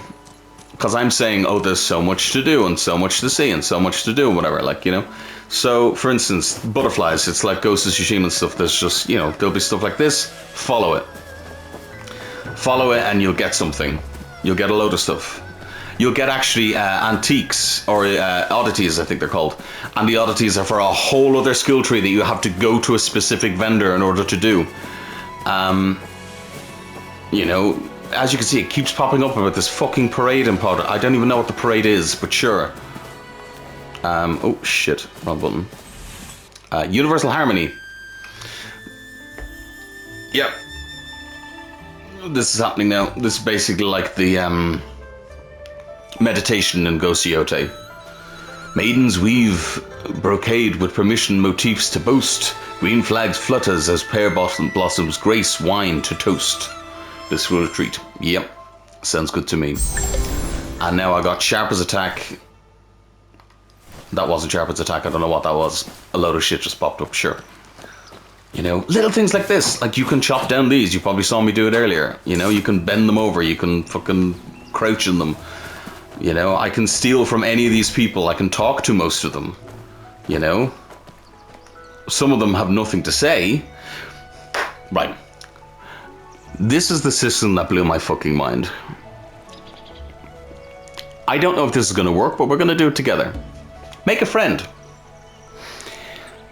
because I'm saying, oh, there's so much to do and so much to see and so much to do and whatever, like, you know. So, for instance, butterflies, it's like Ghost of Tsushima and stuff. There's just, you know, there'll be stuff like this. Follow it. Follow it and you'll get something. You'll get a load of stuff. You'll get actually antiques, or oddities, I think they're called. And the oddities are for a whole other skill tree that you have to go to a specific vendor in order to do. You know, as you can see, it keeps popping up about this fucking parade in pod. I don't even know what the parade is, but sure. Oh shit, wrong button. Universal Harmony. Yep. This is happening now. This is basically like the meditation in Gosiote. Maidens weave brocade with permission motifs to boast. Green flags flutters as pear blossoms grace wine to toast. This will retreat. Yep, sounds good to me. And now I got sharp as attack. That wasn't sharp as attack, I don't know what that was. A load of shit just popped up, sure. You know, little things like this. Like, you can chop down these, you probably saw me do it earlier. You know, you can bend them over, you can fucking crouch in them. You know, I can steal from any of these people, I can talk to most of them. You know? Some of them have nothing to say. Right. This is the system that blew my fucking mind. I don't know if this is going to work, but we're going to do it together. Make a friend.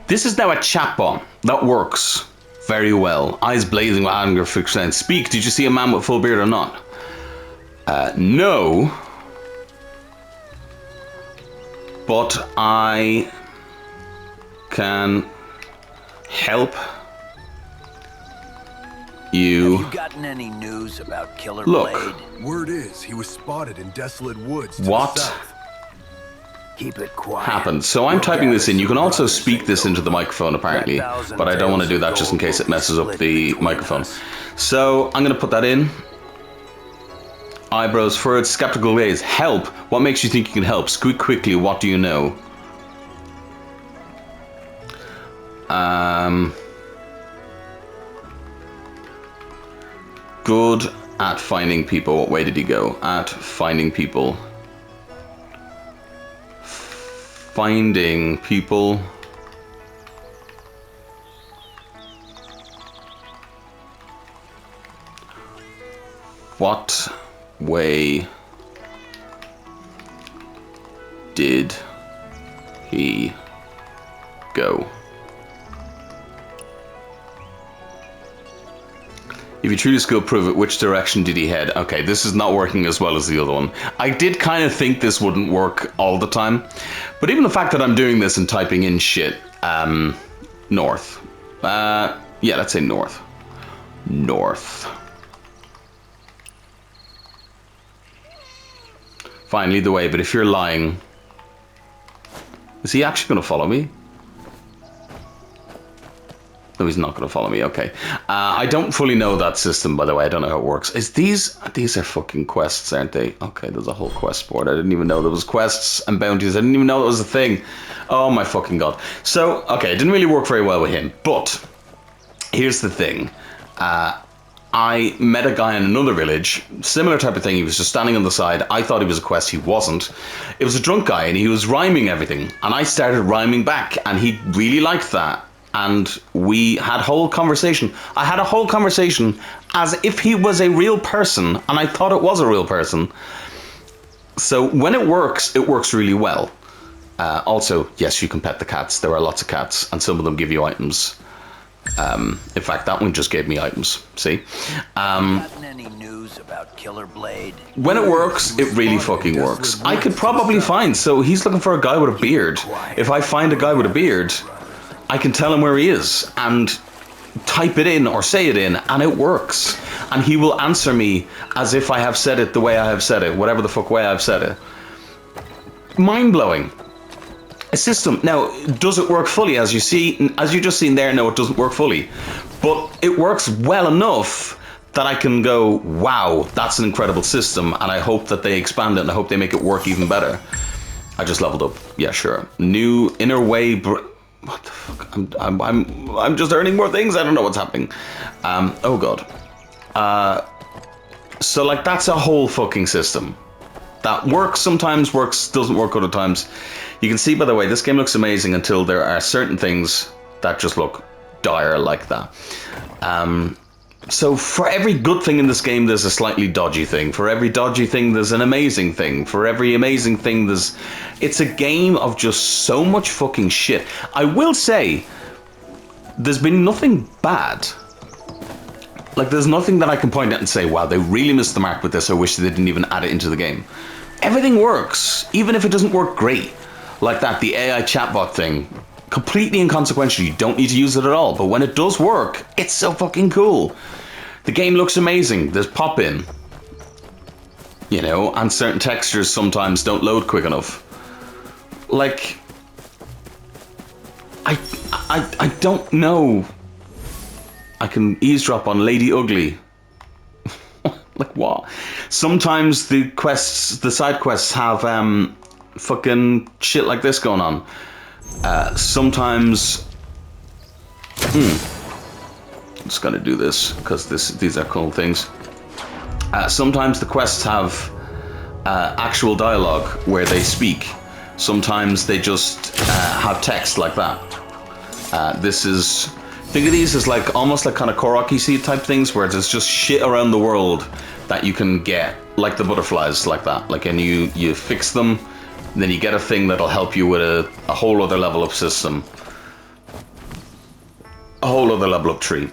This is now a chatbot that works very well. Eyes blazing with anger, fixed and speak. Did you see a man with full beard or not? No. But I can help you. Have you gotten any news about Killer Look. Blade? Word is he was spotted in desolate woods to What? the south. Keep it quiet. Happened. So I'm typing this in. You can also speak this into the microphone apparently, but I don't want to do that just in case it messes up the microphone. So I'm going to put that in. Eyebrows furrowed, skeptical gaze. Help. What makes you think you can help? Squeak quickly. What do you know? Good at finding people. What way did he go? At finding people. Finding people. What way did he go? If you truly skill prove it, which direction did he head? Okay, this is not working as well as the other one. I did kind of think this wouldn't work all the time, but even the fact that I'm doing this and typing in shit, north. Yeah, let's say north. North. Fine, lead the way, but if you're lying... Is he actually going to follow me? No, he's not going to follow me. Okay. I don't fully know that system, by the way. I don't know how it works. These are fucking quests, aren't they? Okay, there's a whole quest board. I didn't even know there was quests and bounties. I didn't even know it was a thing. Oh my fucking god. So, okay, it didn't really work very well with him. But here's the thing. I met a guy in another village, similar type of thing. He was just standing on the side. I thought he was a quest. He wasn't. It was a drunk guy, and he was rhyming everything. And I started rhyming back, and he really liked that. And we had a whole conversation. I had a whole conversation as if he was a real person, and I thought it was a real person. So when it works really well. Also, yes, you can pet the cats. There are lots of cats, and some of them give you items. In fact, that one just gave me items. See? Gotten any news about Killer Blade? When it works, it really fucking works. I could probably find... So he's looking for a guy with a beard. If I find a guy with a beard... I can tell him where he is and type it in or say it in, and it works. And he will answer me as if I have said it the way I have said it, whatever the fuck way I've said it. Mind-blowing. A system. Now, does it work fully? As you just seen there, no, it doesn't work fully. But it works well enough that I can go, wow, that's an incredible system, and I hope that they expand it, and I hope they make it work even better. I just leveled up. Yeah, sure. New inner way... What the fuck? I'm just earning more things. I don't know what's happening. Oh god. So like that's a whole fucking system that works sometimes, doesn't work other times. You can see, by the way, this game looks amazing until there are certain things that just look dire like that. So for every good thing in this game, there's a slightly dodgy thing. For every dodgy thing, there's an amazing thing. For every amazing thing, there's... It's a game of just so much fucking shit. I will say, there's been nothing bad. Like, there's nothing that I can point at and say, wow, they really missed the mark with this. I wish they didn't even add it into the game. Everything works, even if it doesn't work great. Like that, the AI chatbot thing. Completely inconsequential, you don't need to use it at all, but when it does work, it's so fucking cool. The game looks amazing, there's pop-in, you know, and certain textures sometimes don't load quick enough. Like, I don't know. I can eavesdrop on Lady Ugly. Like what? Sometimes the quests, the side quests have fucking shit like this going on. Sometimes, I'm just gonna do this because these are cool things. Sometimes the quests have actual dialogue where they speak. Sometimes they just have text like that. Think of these as like almost like kind of Korok seed type things where there's just shit around the world that you can get, like the butterflies like that. Like, and you fix them. Then you get a thing that'll help you with a whole other level up system. A whole other level up tree.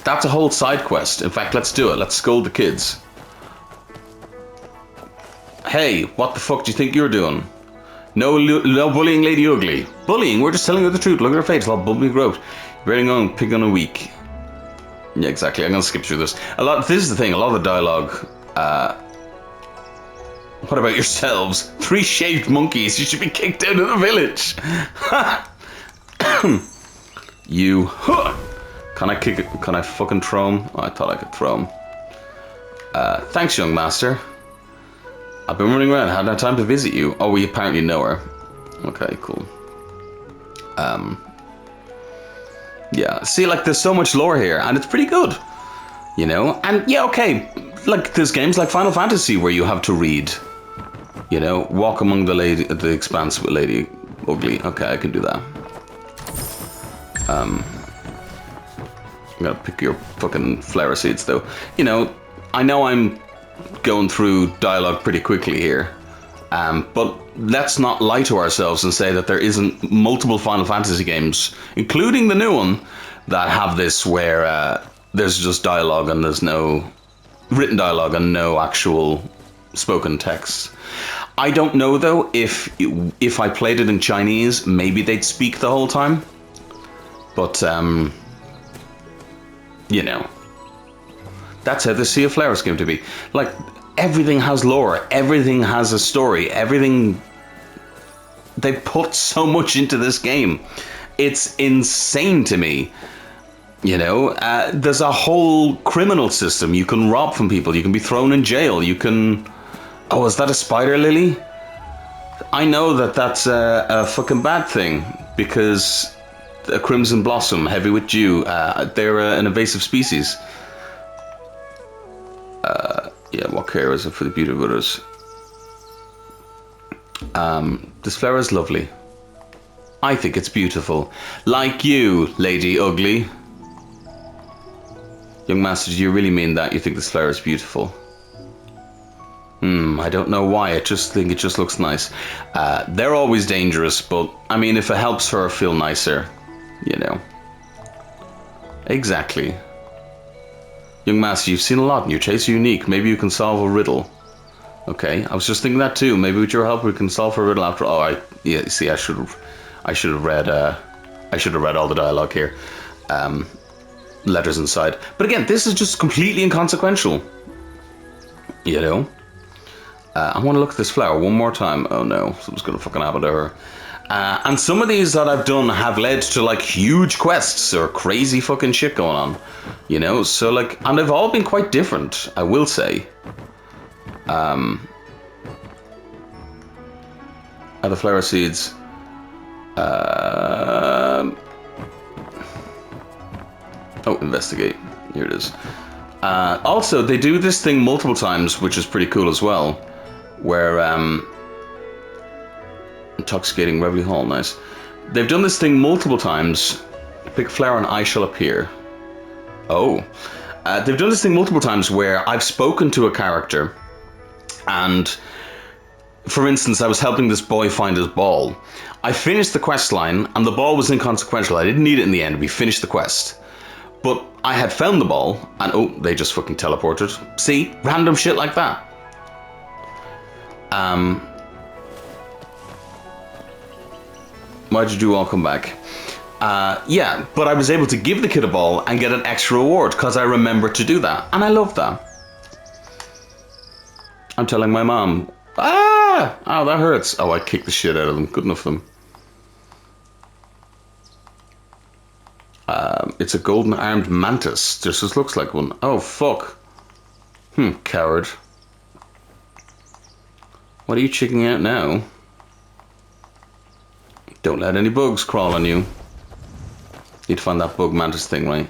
That's a whole side quest. In fact, let's do it. Let's scold the kids. Hey, what the fuck do you think you're doing? No bullying Lady Ugly. Bullying? We're just telling her the truth. Look at her face. All bubbly growth. Bearing on, pig on a week. Yeah, exactly. I'm gonna skip through this. This is the thing. A lot of the dialogue. What about yourselves? 3 shaved monkeys. You should be kicked out of the village. You. Can I kick it? Can I fucking throw him? Oh, I thought I could throw him. Thanks, young master. I've been running around. Hadn't had time to visit you. Oh, we apparently know her. Okay, cool. Yeah. See, like, there's so much lore here, and it's pretty good. You know? And yeah, okay. Like, there's games like Final Fantasy where you have to read. You know, walk among the expanse with Lady Ugly. Okay, I can do that. I'm gonna pick your fucking flower seeds, though. You know I'm going through dialogue pretty quickly here. But let's not lie to ourselves and say that there isn't multiple Final Fantasy games, including the new one, that have this where there's just dialogue and there's no written dialogue and no actual spoken text. I don't know though if I played it in Chinese, maybe they'd speak the whole time. But you know, that's how the Sea of Flowers came to be. Like, everything has lore, everything has a story, everything. They put so much into this game. It's insane to me. You know, there's a whole criminal system. You can rob from people. You can be thrown in jail. You can... Oh, is that a spider lily? I know that that's a fucking bad thing, because a crimson blossom, heavy with dew, they're an invasive species. Yeah, what care is it for the beauty of others? This flower is lovely. I think it's beautiful. Like you, Lady Ugly. Young master, do you really mean that? You think this flower is beautiful? I don't know why. I just think it just looks nice. They're always dangerous, but I mean, if it helps her feel nicer, you know. Exactly. Young master, you've seen a lot and your tastes are unique. Maybe you can solve a riddle. Okay, I was just thinking that too. Maybe with your help we can solve a riddle after. Oh, yeah. See, I should have read all the dialogue here. Letters inside. But again, this is just completely inconsequential. You know. I want to look at this flower one more time. Oh no, something's gonna fucking happen to her. And some of these that I've done have led to like huge quests or crazy fucking shit going on. You know, so like, and they've all been quite different, I will say. Are the flower seeds? Oh, investigate. Here it is. Also, they do this thing multiple times, which is pretty cool as well, where intoxicating Reveille Hall, nice. They've done this thing multiple times. Pick a flower and I shall appear. Oh. They've done this thing multiple times where I've spoken to a character, and for instance, I was helping this boy find his ball. I finished the quest line, and the ball was inconsequential. I didn't need it in the end. We finished the quest. But I had found the ball, and oh, they just fucking teleported. See? Random shit like that. Why did you all come back? Yeah, but I was able to give the kid a ball and get an extra reward because I remembered to do that. And I love that. I'm telling my mom, ah! Oh, that hurts. Oh, I kicked the shit out of them. Good enough for them. It's a golden armed mantis. Just looks like one. Oh, fuck. Coward. What are you checking out now? Don't let any bugs crawl on you. You'd find that bug mantis thing, right?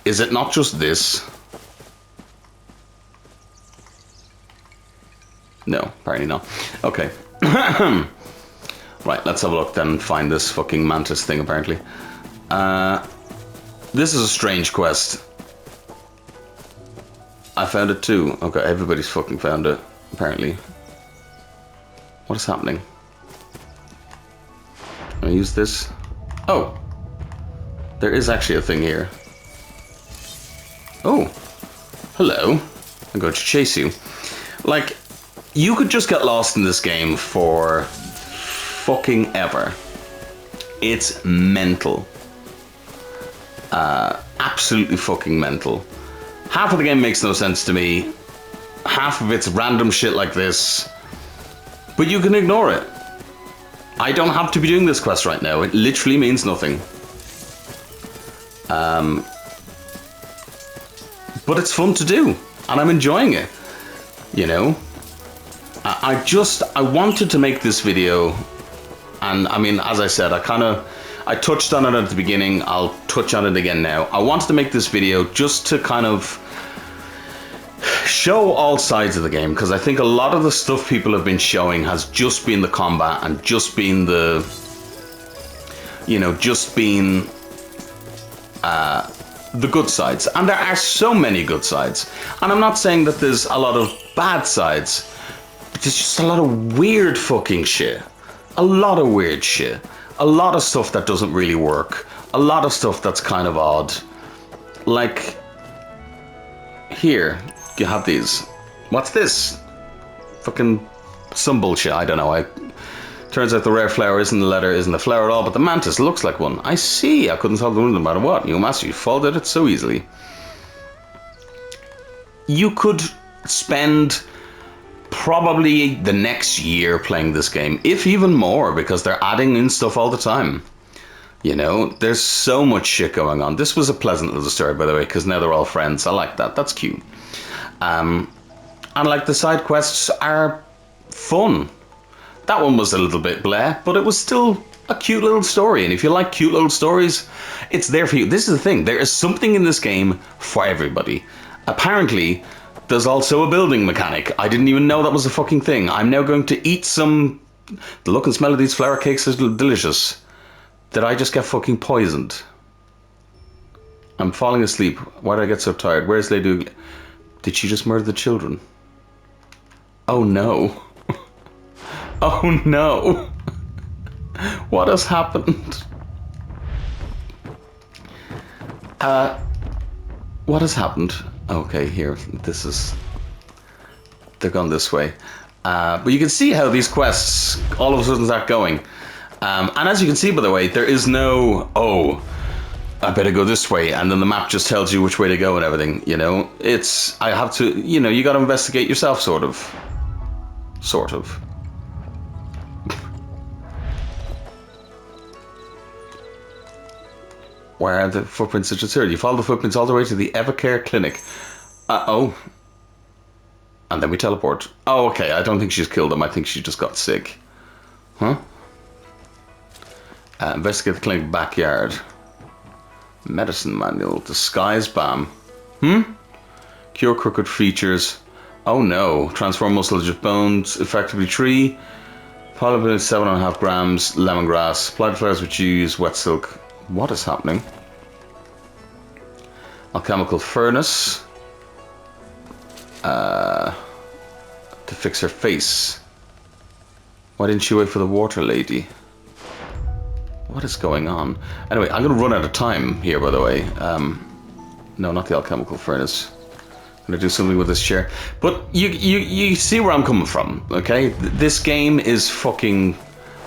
Is it not just this? No, apparently not. Okay. Right, let's have a look then and find this fucking mantis thing, apparently. This is a strange quest. I found it too. Okay, everybody's fucking found it, apparently. What is happening? Can I use this? Oh. There is actually a thing here. Oh. Hello. I'm going to chase you. Like, you could just get lost in this game for fucking ever. It's mental. Absolutely fucking mental. Half of the game makes no sense to me. Half of it's random shit like this. But you can ignore it. I don't have to be doing this quest right now. It literally means nothing. But it's fun to do. And I'm enjoying it. You know? I wanted to make this video. And I mean, as I said, I touched on it at the beginning. I'll touch on it again now. I wanted to make this video just to kind of show all sides of the game, because I think a lot of the stuff people have been showing has just been the combat and just been the, you know, just been the good sides. And there are so many good sides. And I'm not saying that there's a lot of bad sides, but there's just a lot of weird fucking shit. A lot of weird shit. A lot of stuff that doesn't really work. A lot of stuff that's kind of odd. Like, here, you have these. What's this? Fucking some bullshit, I don't know. Turns out the rare flower isn't the letter, isn't a flower at all, but the mantis looks like one. I see, I couldn't solve the one no matter what. You master, you folded it so easily. You could spend probably the next year playing this game, if even more, because they're adding in stuff all the time. You know, there's so much shit going on. This was a pleasant little story, by the way, because now they're all friends. I like that. That's cute. And like the side quests are fun. That one was a little bit bleh, but it was still a cute little story. And if you like cute little stories, it's there for you. This is the thing. There is something in this game for everybody. Apparently, there's also a building mechanic. I didn't even know that was a fucking thing. I'm now going to eat some... The look and smell of these flour cakes is delicious. Did I just get fucking poisoned? I'm falling asleep. Why did I get so tired? Where's Lady... Did she just murder the children? Oh no. Oh no. What has happened? What has happened? Okay, here. This is... They're gone this way. But you can see how these quests all of a sudden start going. And as you can see, by the way, there is no... Oh, I better go this way, and then the map just tells you which way to go and everything, you know? It's... I have to... You know, you gotta investigate yourself, sort of. Sort of. Where are the footprints such as here? You follow the footprints all the way to the Evercare Clinic. Uh-oh. And then we teleport. Oh, okay, I don't think she's killed him. I think she just got sick. Huh? Investigate the clinic backyard. Medicine manual. Disguise balm. Cure crooked features. Oh no. Transform muscle bones. Effectively tree. Probably 7.5 grams. Lemongrass. Applied flowers which use wet silk. What is happening? Alchemical furnace. To fix her face. Why didn't she wait for the water lady? What is going on? Anyway, I'm going to run out of time here, by the way. No, not the alchemical furnace. I'm going to do something with this chair. But you see where I'm coming from, okay? This game is fucking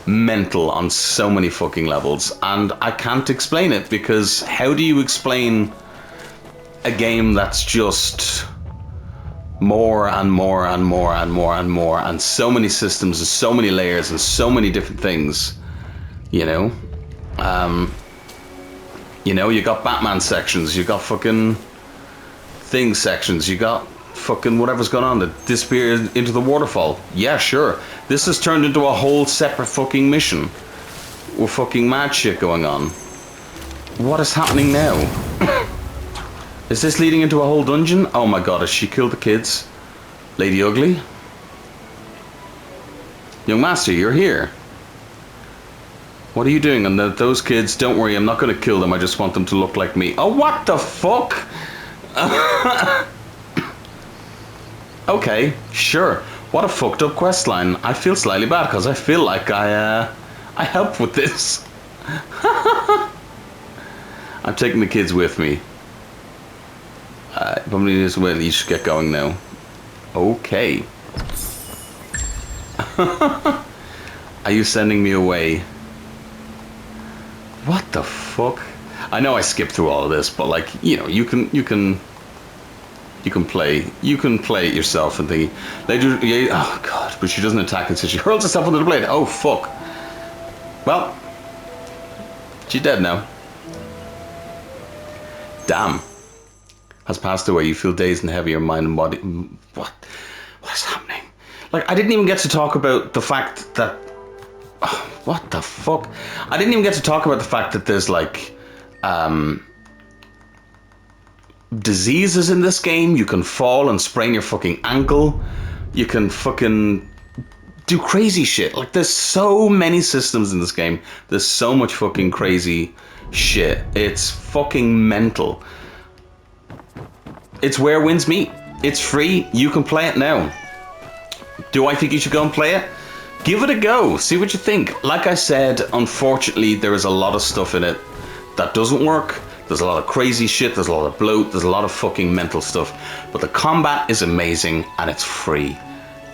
mental on so many fucking levels. And I can't explain it, because how do you explain a game that's just more and more and more and more and more, and so many systems and so many layers and so many different things, you know? You got Batman sections, you got fucking thing sections, you got fucking whatever's going on that disappears into the waterfall. Yeah, sure. This has turned into a whole separate fucking mission with fucking mad shit going on. What is happening now? Is this leading into a whole dungeon? Oh my god, has she killed the kids? Lady Ugly? Young Master, you're here. What are you doing? And those kids, don't worry, I'm not going to kill them. I just want them to look like me. Oh, what the fuck? Okay, sure. What a fucked up quest line. I feel slightly bad because I feel like I helped with this. I'm taking the kids with me. Probably is where you should get going now. Okay. Are you sending me away? What the fuck? I know I skipped through all of this, but like, you know, you can play it yourself and think, oh god, but she doesn't attack until she hurls herself under the blade. Oh fuck. Well, she's dead now. Damn. Has passed away. You feel dazed and heavy, your mind and body. What is happening? Like, I didn't even get to talk about the fact that. Oh, what the fuck? I didn't even get to talk about the fact that there's like diseases in this game. You can fall and sprain your fucking ankle. You can fucking do crazy shit. Like, there's so many systems in this game. There's so much fucking crazy shit. It's fucking mental. It's where wins meet. It's free. You can play it now. Do I think you should go and play it? Give it a go. See what you think. Like I said, unfortunately, there is a lot of stuff in it that doesn't work. There's a lot of crazy shit. There's a lot of bloat. There's a lot of fucking mental stuff. But the combat is amazing and it's free.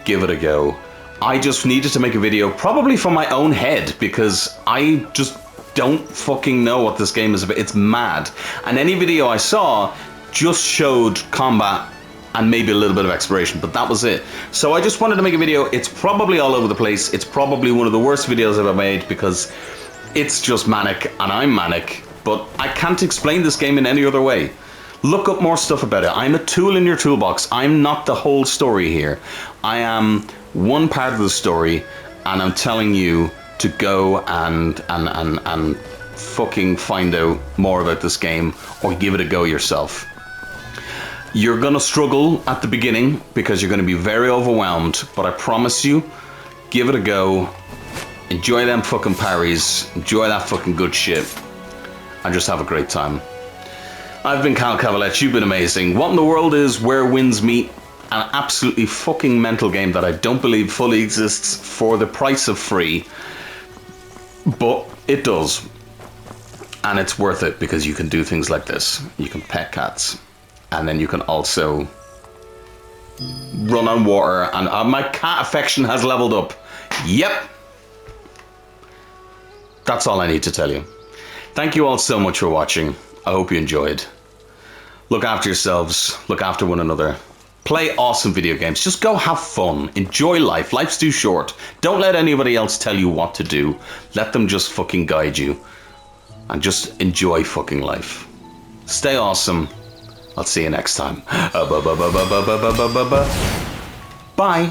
Give it a go. I just needed to make a video, probably for my own head, because I just don't fucking know what this game is about. It's mad. And any video I saw just showed combat and maybe a little bit of exploration, but that was it. So I just wanted to make a video. It's probably all over the place. It's probably one of the worst videos I've ever made because it's just manic and I'm manic, but I can't explain this game in any other way. Look up more stuff about it. I'm a tool in your toolbox. I'm not the whole story here. I am one part of the story, and I'm telling you to go and fucking find out more about this game or give it a go yourself. You're gonna struggle at the beginning because you're gonna be very overwhelmed, but I promise you, give it a go. Enjoy them fucking parries. Enjoy that fucking good shit. And just have a great time. I've been Kavalech, you've been amazing. What in the world is Where Winds Meet? An absolutely fucking mental game that I don't believe fully exists for the price of free. But it does. And it's worth it because you can do things like this. You can pet cats. And then you can also run on water. And my cat affection has leveled up. Yep. That's all I need to tell you. Thank you all so much for watching. I hope you enjoyed. Look after yourselves. Look after one another. Play awesome video games. Just go have fun. Enjoy life. Life's too short. Don't let anybody else tell you what to do. Let them just fucking guide you. And just enjoy fucking life. Stay awesome. I'll see you next time. Bye.